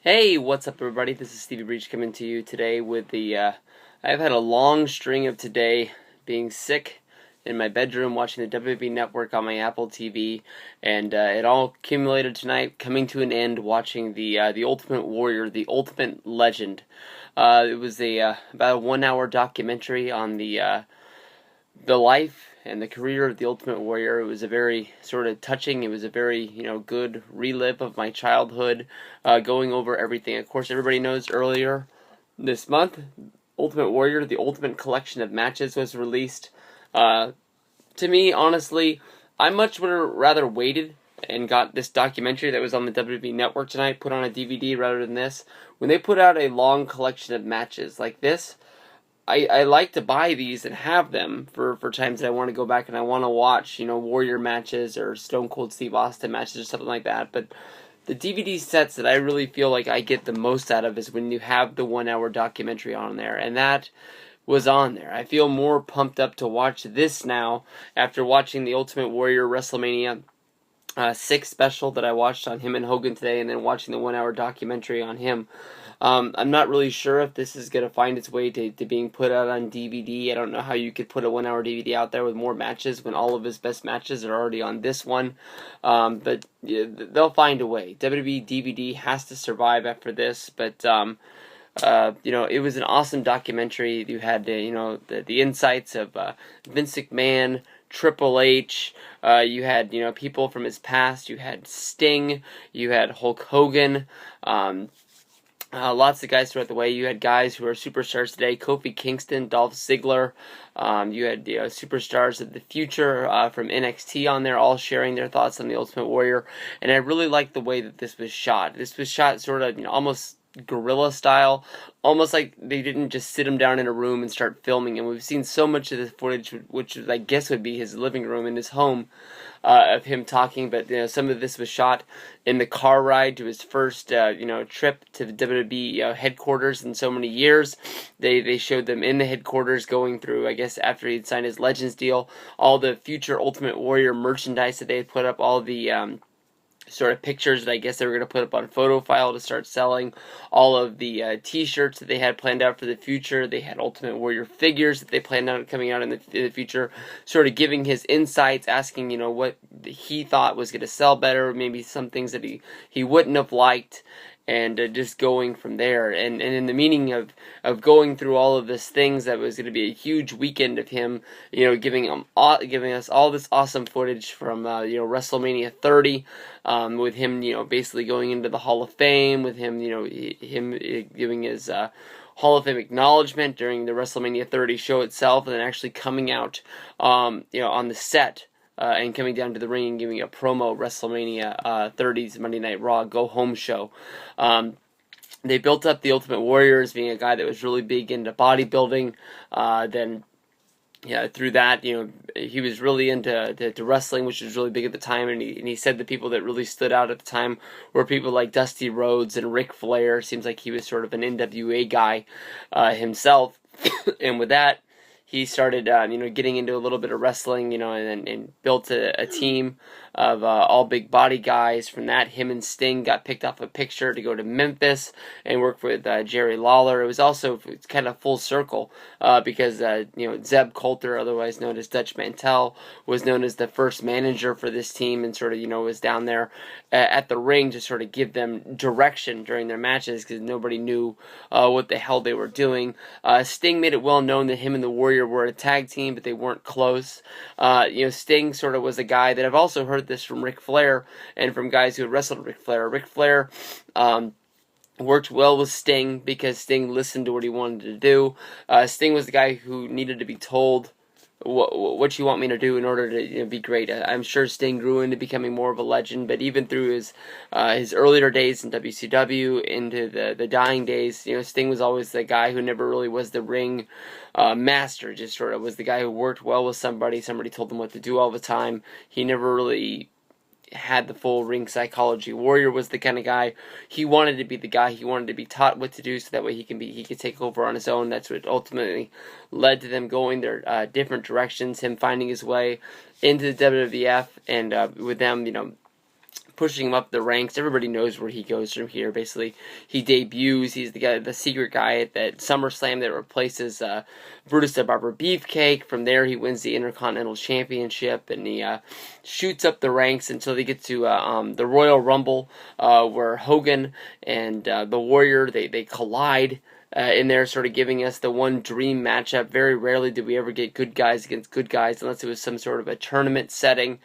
Hey, what's up, everybody? This is Stevie Breach coming to you today with I've had a long string of today being sick in my bedroom watching the WWE Network on my Apple TV, and it all accumulated tonight, coming to an end watching the Ultimate Warrior, the Ultimate Legend. It was about a 1 hour documentary on the life and the career of the Ultimate Warrior. It was a very sort of touching. It was a very good relive of my childhood, going over everything. Of course, everybody knows earlier this month, Ultimate Warrior: The Ultimate Collection of Matches was released. To me, honestly, I much would have rather waited and got this documentary that was on the WWE Network tonight put on a DVD rather than this. When they put out a long collection of matches like this, I like to buy these and have them for times that I want to go back and I want to watch, Warrior matches or Stone Cold Steve Austin matches or something like that. But the DVD sets that I really feel like I get the most out of is when you have the 1 hour documentary on there, and that was on there. I feel more pumped up to watch this now after watching the Ultimate Warrior WrestleMania 6 special that I watched on him and Hogan today, and then watching the 1 hour documentary on him. I'm not really sure if this is going to find its way to being put out on DVD. I don't know how you could put a 1 hour DVD out there with more matches when all of his best matches are already on this one. But yeah, they'll find a way. WWE DVD has to survive after this, but it was an awesome documentary. You had the insights of Vince McMahon, Triple H. You had people from his past. You had Sting. You had Hulk Hogan. Lots of guys throughout the way. You had guys who are superstars today: Kofi Kingston, Dolph Ziggler. You had superstars of the future from NXT on there, all sharing their thoughts on the Ultimate Warrior. And I really liked the way that this was shot. This was shot sort of almost guerrilla style, almost like they didn't just sit him down in a room and start filming. And we've seen so much of this footage, which I guess would be his living room in his home, of him talking. But some of this was shot in the car ride to his first trip to the WWE headquarters in so many years. They showed them in the headquarters going through, I guess after he'd signed his Legends deal, all the future Ultimate Warrior merchandise that they had put up, all the sort of pictures that I guess they were going to put up on photo file to start selling, all of the t-shirts that they had planned out for the future. They had Ultimate Warrior figures that they planned out coming out in the future, sort of giving his insights, asking what he thought was going to sell better, maybe some things that he wouldn't have liked, and just going from there. And in the meaning of going through all of this things, that was going to be a huge weekend of him, giving us all this awesome footage from WrestleMania 30, with him basically going into the Hall of Fame, with him giving his Hall of Fame acknowledgement during the WrestleMania 30 show itself, and then actually coming out on the set. And coming down to the ring and giving a promo WrestleMania 30's Monday Night Raw Go Home show. They built up the Ultimate Warrior as being a guy that was really big into bodybuilding. Then through that, he was really into wrestling, which was really big at the time. And he said the people that really stood out at the time were people like Dusty Rhodes and Ric Flair. Seems like he was sort of an NWA guy himself. And with that, he started, getting into a little bit of wrestling, and built a team of all big body guys. From that, him and Sting got picked off a picture to go to Memphis and work with Jerry Lawler. It was also kind of full circle because, Zeb Coulter, otherwise known as Dutch Mantel, was known as the first manager for this team and sort of, was down there at the ring to sort of give them direction during their matches because nobody knew what the hell they were doing. Sting made it well known that him and the Warrior were a tag team, but they weren't close. Sting sort of was a guy that I've also heard this from Ric Flair and from guys who had wrestled Ric Flair. Ric Flair worked well with Sting because Sting listened to what he wanted to do. Sting was the guy who needed to be told what you want me to do in order to be great. I'm sure Sting grew into becoming more of a legend, but even through his earlier days in WCW into the dying days, Sting was always the guy who never really was the ring master. Just sort of was the guy who worked well with somebody. Somebody told him what to do all the time. He never really had the full ring psychology. Warrior was the kind of guy, he wanted to be the guy, he wanted to be taught what to do so that way he could take over on his own. That's what ultimately led to them going their different directions, him finding his way into the WWF, and with them, pushing him up the ranks. Everybody knows where he goes from here. Basically, he debuts. He's the secret guy at SummerSlam that replaces Brutus the Barber Beefcake. From there, he wins the Intercontinental Championship, and he shoots up the ranks until they get to the Royal Rumble, where Hogan and the Warrior, they collide. In there, sort of giving us the one dream matchup. Very rarely did we ever get good guys against good guys, unless it was some sort of a tournament setting.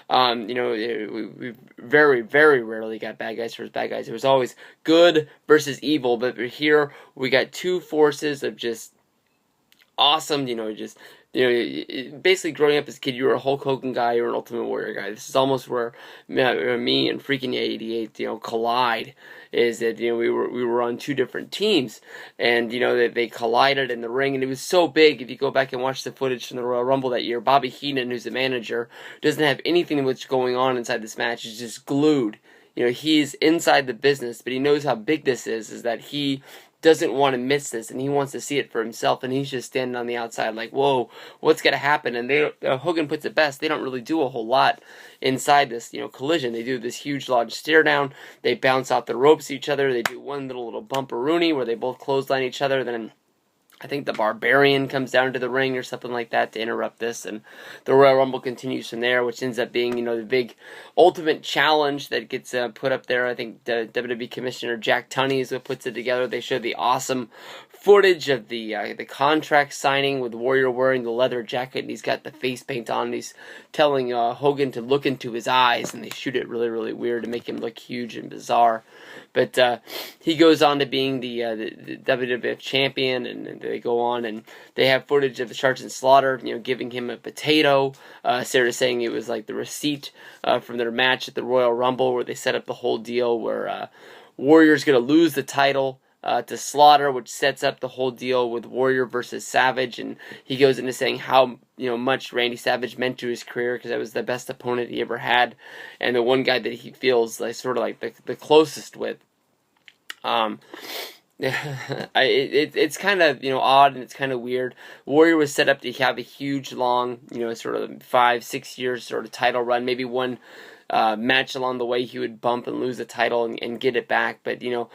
We very, very rarely got bad guys versus bad guys. It was always good versus evil, but here we got two forces of just awesome, basically growing up as a kid, you were a Hulk Hogan guy, you were an Ultimate Warrior guy. This is almost where me and freaking 88, collide. Is that we were on two different teams, and that they collided in the ring, and it was so big. If you go back and watch the footage from the Royal Rumble that year, Bobby Heenan, who's the manager, doesn't have anything what's going on inside this match. He's just glued. He's inside the business, but he knows how big this is that he doesn't want to miss this, and he wants to see it for himself, and he's just standing on the outside like, whoa, what's going to happen? And Hogan puts it best, they don't really do a whole lot inside this, collision. They do this huge large stare down, they bounce off the ropes at each other, they do one little bumperoonie where they both clothesline each other, then I think the Barbarian comes down to the ring or something like that to interrupt this, and the Royal Rumble continues from there, which ends up being, the big ultimate challenge that gets put up there. I think the WWE Commissioner Jack Tunney is what puts it together. They show the awesome footage of the contract signing with Warrior wearing the leather jacket, and he's got the face paint on, and he's telling Hogan to look into his eyes, and they shoot it really, really weird to make him look huge and bizarre. But he goes on to being the WWF champion, and they go on, and they have footage of the Sergeant Slaughter, giving him a potato. Sarah saying it was like the receipt from their match at the Royal Rumble, where they set up the whole deal where Warrior's going to lose the title to Slaughter, which sets up the whole deal with Warrior versus Savage, and he goes into saying how much Randy Savage meant to his career, because that was the best opponent he ever had, and the one guy that he feels like sort of like the closest with. It's kind of odd, and it's kind of weird. Warrior was set up to have a huge long sort of 5-6 years sort of title run, maybe one match along the way he would bump and lose the title and get it back, but the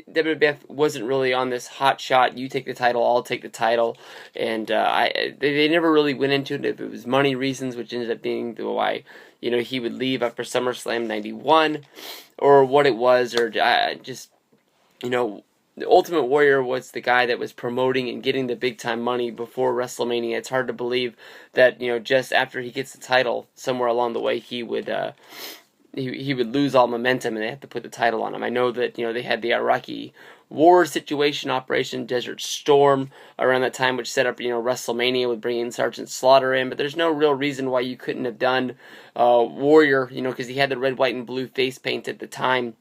WWF wasn't really on this hot shot, you take the title, I'll take the title, and they never really went into it if it was money reasons, which ended up being why he would leave after SummerSlam 91, or what it was, or just the Ultimate Warrior was the guy that was promoting and getting the big time money before WrestleMania. It's hard to believe that just after he gets the title, somewhere along the way he would lose all momentum, and they have to put the title on him. I know that they had the Iraqi War situation, Operation Desert Storm, around that time, which set up WrestleMania with bringing Sergeant Slaughter in. But there's no real reason why you couldn't have done Warrior, because he had the red, white, and blue face paint at the time.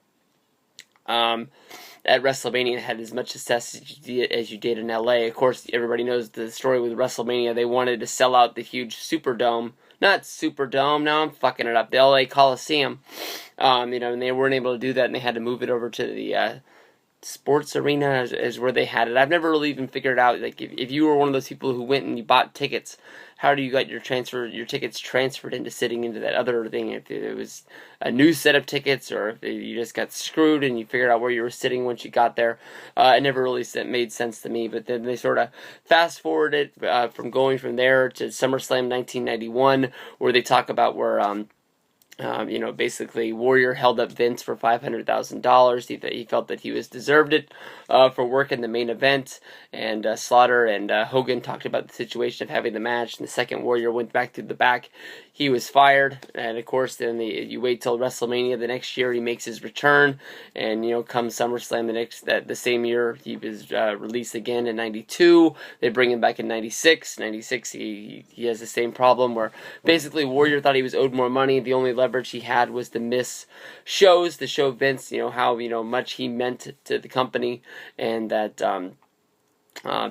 At WrestleMania, had as much success as you did in LA. Of course, everybody knows the story with WrestleMania. They wanted to sell out the huge Superdome. Not Superdome, now I'm fucking it up. The LA Coliseum. And they weren't able to do that, and they had to move it over to the Sports Arena is where they had it. I've never really even figured out, like, if you were one of those people who went and you bought tickets, how do you get your tickets transferred into sitting into that other thing? If it was a new set of tickets, or if you just got screwed and you figured out where you were sitting once you got there, it never really made sense to me. But then they sort of fast forwarded from going from there to SummerSlam 1991, where they talk about where basically Warrior held up Vince for $500,000. He felt that he was deserved it for working the main event, and Slaughter and Hogan talked about the situation of having the match, and the second Warrior went back to the back. He was fired, and of course then you wait till WrestleMania the next year, he makes his return, and come SummerSlam the same year, he was released again in 92. They bring him back in 96. 96 he has the same problem where basically Warrior thought he was owed more money. The only leverage he had was to miss shows to show Vince how much he meant to the company, and that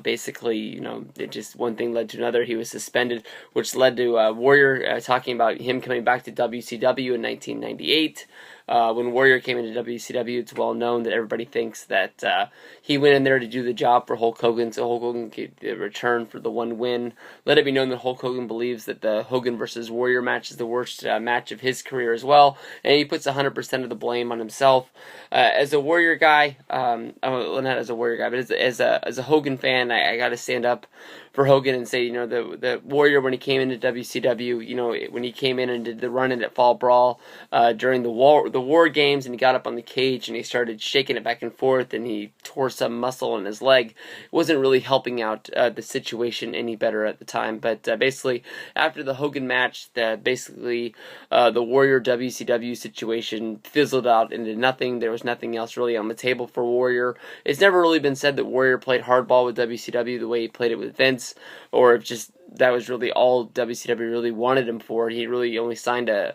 basically, it just one thing led to another. He was suspended, which led to Warrior talking about him coming back to WCW in 1998. When Warrior came into WCW, it's well known that everybody thinks that he went in there to do the job for Hulk Hogan, so Hulk Hogan could return for the one win. Let it be known that Hulk Hogan believes that the Hogan versus Warrior match is the worst match of his career as well, and he puts 100% of the blame on himself. As a Warrior guy, not as a Warrior guy, but as a Hogan fan, I got to stand up for Hogan and say, the Warrior, when he came into WCW, when he came in and did the run-in at Fall Brawl during the War Games, and he got up on the cage and he started shaking it back and forth, and he tore some muscle in his leg. It wasn't really helping out the situation any better at the time. But basically, after the Hogan match, the Warrior WCW situation fizzled out into nothing. There was nothing else really on the table for Warrior. It's never really been said that Warrior played hardball with WCW the way he played it with Vince, or if just that was really all WCW really wanted him for. He really only signed a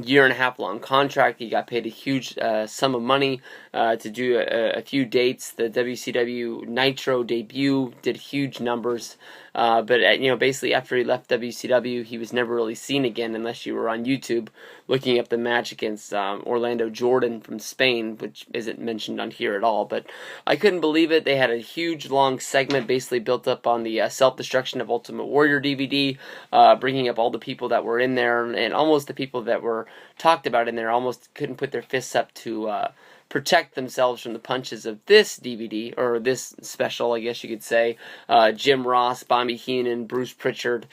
year-and-a-half long contract. He got paid a huge sum of money to do a few dates. The WCW Nitro debut did huge numbers, but basically after he left WCW, he was never really seen again unless you were on YouTube looking up the match against Orlando Jordan from Spain, which isn't mentioned on here at all. But I couldn't believe it. They had a huge long segment basically built up on the Self-Destruction of Ultimate Warrior DVD, bringing up all the people that were in there, and almost the people that were talked about in there almost couldn't put their fists up to protect themselves from the punches of this DVD, or this special, I guess you could say. Jim Ross, Bobby Heenan, Bruce Pritchard,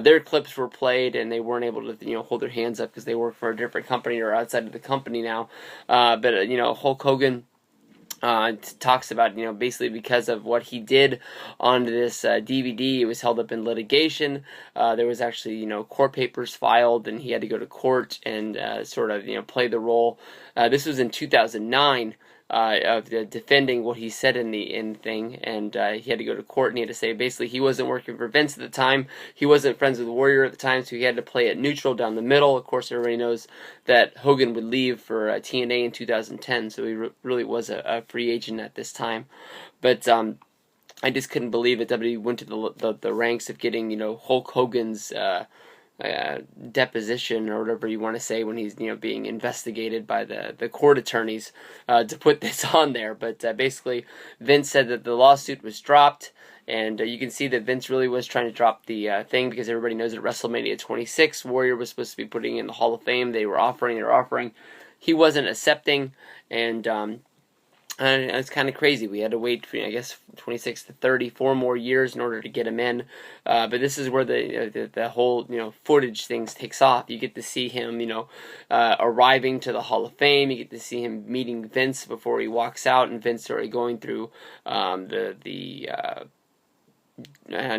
their clips were played, and they weren't able to hold their hands up because they work for a different company or outside of the company now. But Hulk Hogan talks about, basically because of what he did on this DVD, it was held up in litigation. There was actually, court papers filed, and he had to go to court and play the role. This was in 2009. Of defending what he said in the thing, and he had to go to court, and he had to say basically he wasn't working for Vince at the time, he wasn't friends with Warrior at the time, so he had to play it neutral down the middle. Of course, everybody knows that Hogan would leave for TNA in 2010, so he really was a free agent at this time. But I just couldn't believe it. WWE went to the ranks of getting Hulk Hogan's deposition, or whatever you want to say, when he's being investigated by the court attorneys to put this on there. But basically, Vince said that the lawsuit was dropped, and you can see that Vince really was trying to drop the thing, because everybody knows that WrestleMania 26, Warrior was supposed to be putting in the Hall of Fame. They were offering. He wasn't accepting, and it's kind of crazy. We had to wait for, 26 to 34 more years in order to get him in. But this is where the whole, footage things takes off. You get to see him, arriving to the Hall of Fame. You get to see him meeting Vince before he walks out, and Vince already going through the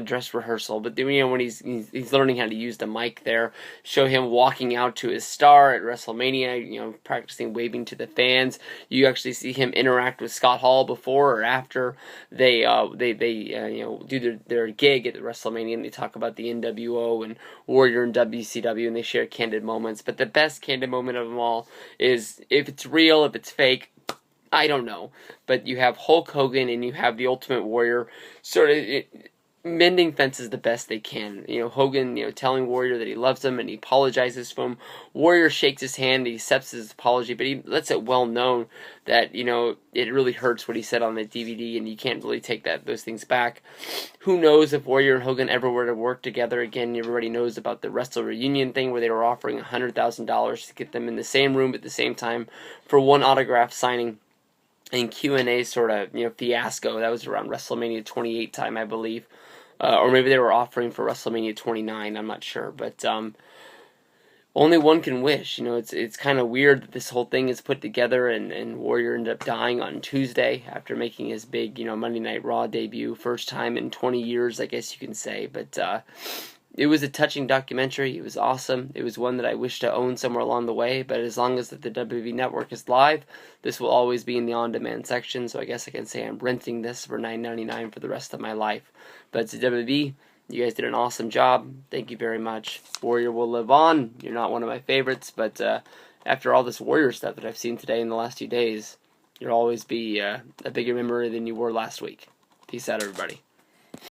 dress rehearsal. But when he's learning how to use the mic there, show him walking out to his star at WrestleMania, practicing waving to the fans. You actually see him interact with Scott Hall before or after they do their gig at WrestleMania, and they talk about the NWO and Warrior and WCW, and they share candid moments. But the best candid moment of them all is, if it's real, if it's fake, I don't know. But you have Hulk Hogan and you have the Ultimate Warrior sort of mending fences the best they can. Hogan, telling Warrior that he loves him and he apologizes for him. Warrior shakes his hand, he accepts his apology, but he lets it well known that, it really hurts what he said on the DVD, and you can't really take those things back. Who knows if Warrior and Hogan ever were to work together again? Everybody knows about the Wrestle Reunion thing, where they were offering $100,000 to get them in the same room at the same time for one autograph signing and Q&A sort of, fiasco. That was around WrestleMania 28 time, I believe. Or maybe they were offering for WrestleMania 29, I'm not sure. But only one can wish. It's kind of weird that this whole thing is put together, and Warrior ended up dying on Tuesday after making his big, Monday Night Raw debut. First time in 20 years, I guess you can say. But it was a touching documentary. It was awesome. It was one that I wish to own somewhere along the way, but as long as the WWE Network is live, this will always be in the on-demand section, so I guess I can say I'm renting this for $9.99 for the rest of my life. But to WWE, you guys did an awesome job. Thank you very much. Warrior will live on. You're not one of my favorites, but after all this Warrior stuff that I've seen today in the last few days, you'll always be a bigger memory than you were last week. Peace out, everybody.